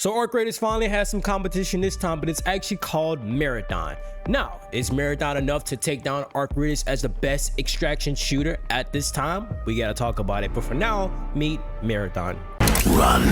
So Arc Raiders finally has some competition this time, but it's actually called Marathon. Now, is Marathon enough to take down Arc Raiders as the best extraction shooter at this time? We gotta talk about it, but for now, meet Marathon. Run.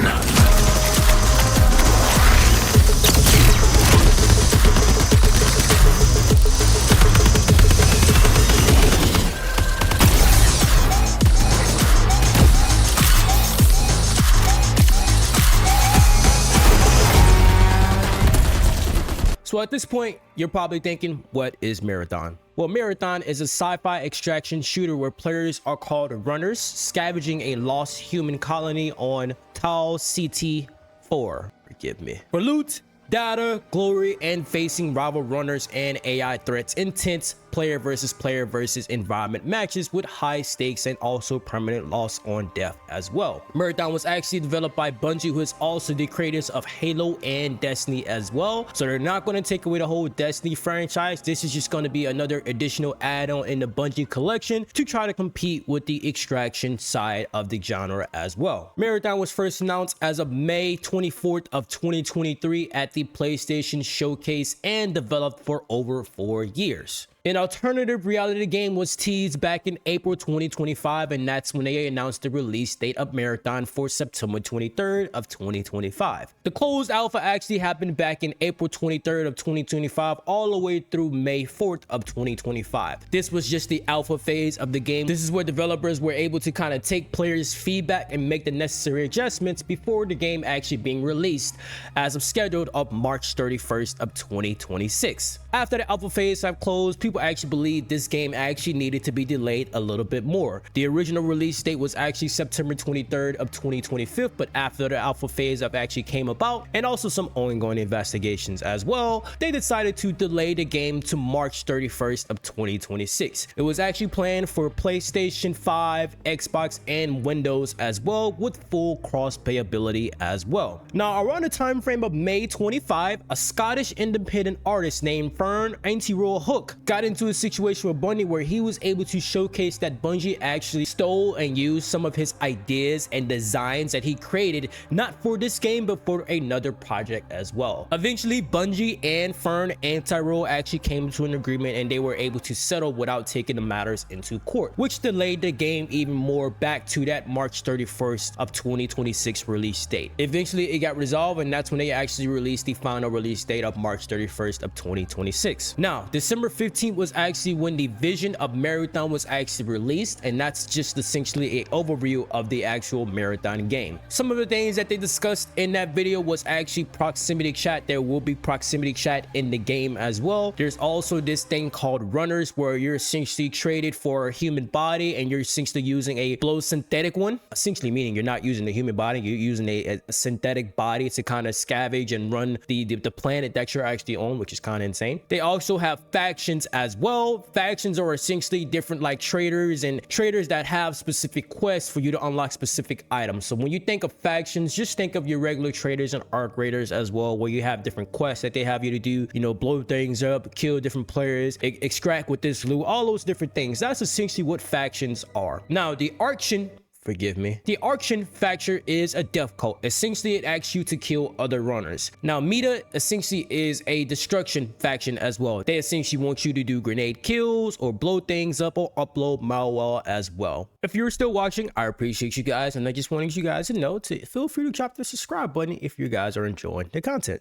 So at this point, you're probably thinking, what is Marathon? Well, Marathon is a sci-fi extraction shooter where players are called runners, scavenging a lost human colony on Tau CT4. Forgive me. For loot, data, glory, and facing rival runners and AI threats, intense player versus environment matches with high stakes and also permanent loss on death as well. Marathon was actually developed by Bungie, who is also the creators of Halo and Destiny as well. So they're not going to take away the whole Destiny franchise. This is just going to be another additional add-on in the Bungie collection to try to compete with the extraction side of the genre as well. Marathon was first announced as of May 24th of 2023 at the PlayStation Showcase and developed for over 4 years. An alternative reality game was teased back in April 2025, and that's when they announced the release date of Marathon for September 23rd of 2025. The closed alpha actually happened back in April 23rd of 2025 all the way through May 4th of 2025. This was just the alpha phase of the game. This is where developers were able to kind of take players' feedback and make the necessary adjustments before the game actually being released as of scheduled of March 31st of 2026. After the alpha phase have closed, people actually believe this game actually needed to be delayed a little bit more. The original release date was actually September 23rd of 2025, but after the alpha phase up actually came about and also some ongoing investigations as well, they decided to delay the game to March 31st of 2026. It was actually planned for PlayStation 5, Xbox, and Windows as well, with full cross playability as well. Now, around the time frame of May 25, a Scottish independent artist named Fern Hook got into a situation with Bungie where he was able to showcase that Bungie actually stole and used some of his ideas and designs that he created, not for this game but for another project as well. Eventually, Bungie and Fern actually came to an agreement and they were able to settle without taking the matters into court, which delayed the game even more back to that March 31st of 2026 release date. Eventually, it got resolved, and that's when they actually released the final release date of March 31st of 2026. Now, December 15th was actually when the vision of Marathon was actually released, and that's just essentially an overview of the actual Marathon game. Some of the things that they discussed in that video was actually proximity chat. There will be proximity chat in the game as well. There's also this thing called runners, where you're essentially traded for a human body and you're essentially using a blow synthetic one, essentially meaning you're not using the human body, you're using a synthetic body to kind of scavenge and run the planet that you're actually on, which is kind of insane. They also have factions as well. Factions are essentially different like traders that have specific quests for you to unlock specific items. So when you think of factions, just think of your regular traders and Arc Raiders as well, where you have different quests that they have you to do, you know, blow things up, kill different players, extract with this loot, all those different things. That's essentially what factions are. Now, the Arction, forgive me, the Arction faction is a death cult. Essentially, it asks you to kill other runners. Now, Meta essentially is a destruction faction as well. They essentially want you to do grenade kills or blow things up or upload malware as well. If you're still watching, I appreciate you guys, and I just wanted you guys to know to feel free to drop the subscribe button if you guys are enjoying the content.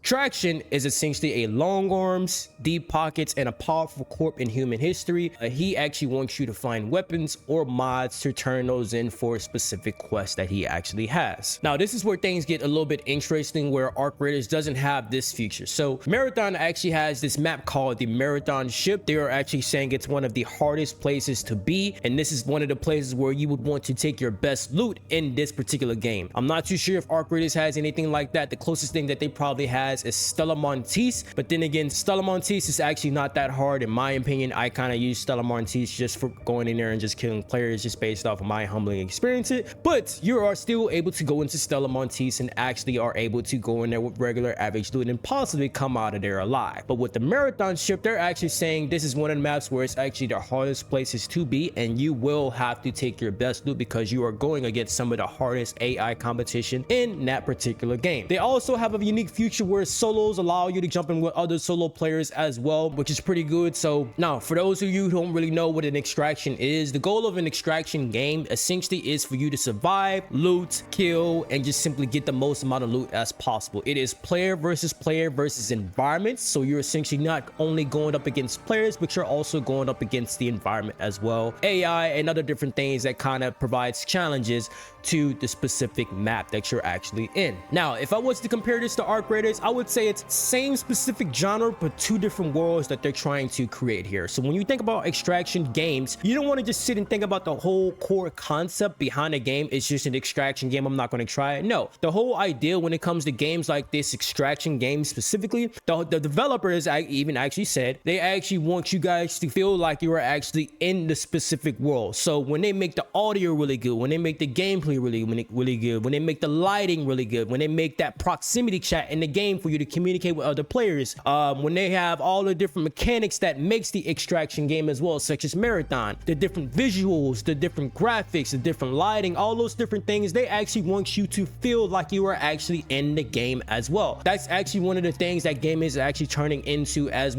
Traction is essentially a long arms, deep pockets, and a powerful corp in human history. He actually wants you to find weapons or mods to turn those in for a specific quest that he actually has. Now, this is where things get a little bit interesting, where Arc Raiders doesn't have this feature. So Marathon actually has this map called the Marathon Ship. They are actually saying it's one of the hardest places to be, and this is one of the places where you would want to take your best loot in this particular game. I'm not too sure if Arc Raiders has anything like that. The closest thing that they probably have has is Stella Montis, but then again, Stella Montis is actually not that hard in my opinion. I kind of use Stella Montis just for going in there and just killing players just based off of my humbling experience. But you are still able to go into Stella Montis and actually are able to go in there with regular average loot and possibly come out of there alive. But with the Marathon ship, they're actually saying this is one of the maps where it's actually the hardest places to be, and you will have to take your best loot because you are going against some of the hardest AI competition in that particular game. They also have a unique feature where solos allow you to jump in with other solo players as well, which is pretty good. So now, for those of you who don't really know what an extraction is, the goal of an extraction game essentially is for you to survive, loot, kill, and just simply get the most amount of loot as possible. It is player versus environments, so you're essentially not only going up against players, but you're also going up against the environment as well, AI and other different things that kind of provides challenges to the specific map that you're actually in. Now, if I was to compare this to Arc Raiders, I would say it's same specific genre, but two different worlds that they're trying to create here. So when you think about extraction games, you don't want to just sit and think about the whole core concept behind a game. It's just an extraction game, I'm not going to try it. No, the whole idea when it comes to games like this extraction game specifically, the developers even actually said they actually want you guys to feel like you are actually in the specific world. So when they make the audio really good, when they make the gameplay really good, when they make the lighting really good, when they make that proximity chat in the game for you to communicate with other players, when they have all the different mechanics that makes the extraction game as well, such as Marathon, the different visuals, the different graphics, the different lighting, all those different things, they actually want you to feel like you are actually in the game as well. That's actually one of the things that game is actually turning into as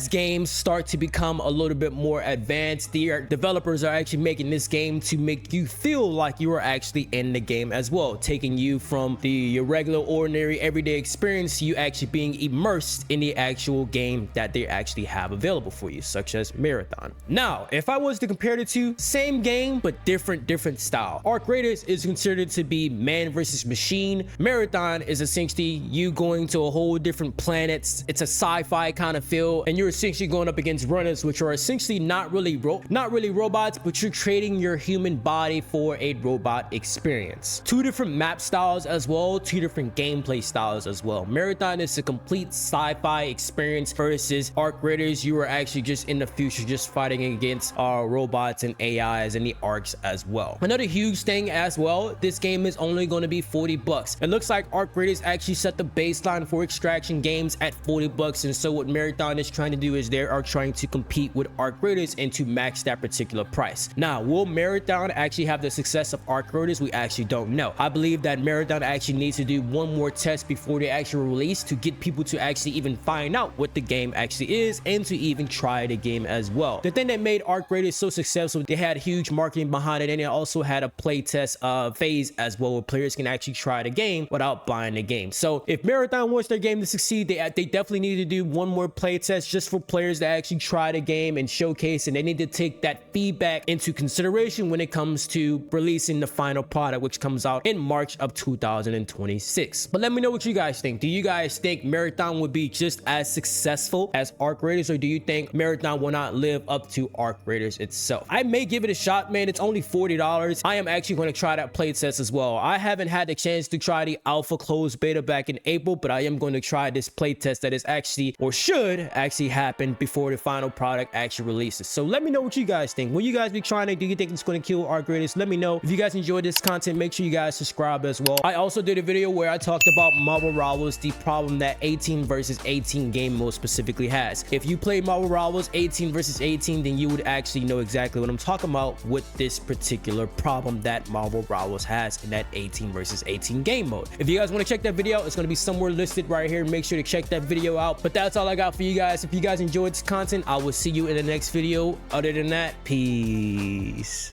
games start to become a little bit more advanced. The developers are actually making this game to make you feel like you are actually in the game as well, taking you from the regular ordinary everyday experience to you actually being immersed in the actual game that they actually have available for you, such as Marathon. Now, if I was to compare the two, same game but different style. Arc Raiders is considered to be man versus machine. Marathon is essentially you going to a whole different planets. It's a sci-fi kind of feel, and you're essentially going up against runners, which are essentially not really robots, but you're trading your human body for a robot experience. Two different map styles as well, two different gameplay styles as well. Marathon is a complete sci-fi experience versus Arc Raiders, you are actually just in the future just fighting against robots and AIs and the arcs as well. Another huge thing as well, this game is only going to be $40. It looks like Arc Raiders actually set the baseline for extraction games at $40, and so what Marathon is trying to do is they are trying to compete with Arc Raiders and to match that particular price. Now, will Marathon actually have the success of Arc Raiders? We actually don't know. I believe that Marathon actually needs to do one more test before they actually release to get people to actually even find out what the game actually is and to even try the game as well. The thing that made Arc Raiders so successful, they had huge marketing behind it, and they also had a playtest phase as well where players can actually try the game without buying the game. So if Marathon wants their game to succeed, they definitely need to do one more playtest just for players to actually try the game and showcase, and they need to take that feedback into consideration when it comes to releasing the final product, which comes out in March of 2026. But let me know what you guys think. Do you guys think Marathon would be just as successful as Arc Raiders, or do you think Marathon will not live up to Arc Raiders itself? I may give it a shot, man. It's only $40. I am actually going to try that playtest as well. I haven't had the chance to try the alpha closed beta back in April, but I am going to try this playtest that is actually, or should actually happen before the final product actually releases. So let me know what you guys think. Will you guys be trying it? Do you think it's going to kill Arc Raiders? Let me know. If you guys enjoyed this content, make sure you guys subscribe as well. I also did a video where I talked about Marvel Rivals, the problem that 18 versus 18 game mode specifically has. If you play Marvel Rivals 18 versus 18, then you would actually know exactly what I'm talking about with this particular problem that Marvel Rivals has in that 18 versus 18 game mode. If you guys want to check that video, it's going to be somewhere listed right here. Make sure to check that video out. But that's all I got for you guys. If you guys enjoyed this content, I will see you in the next video. Other than that, peace.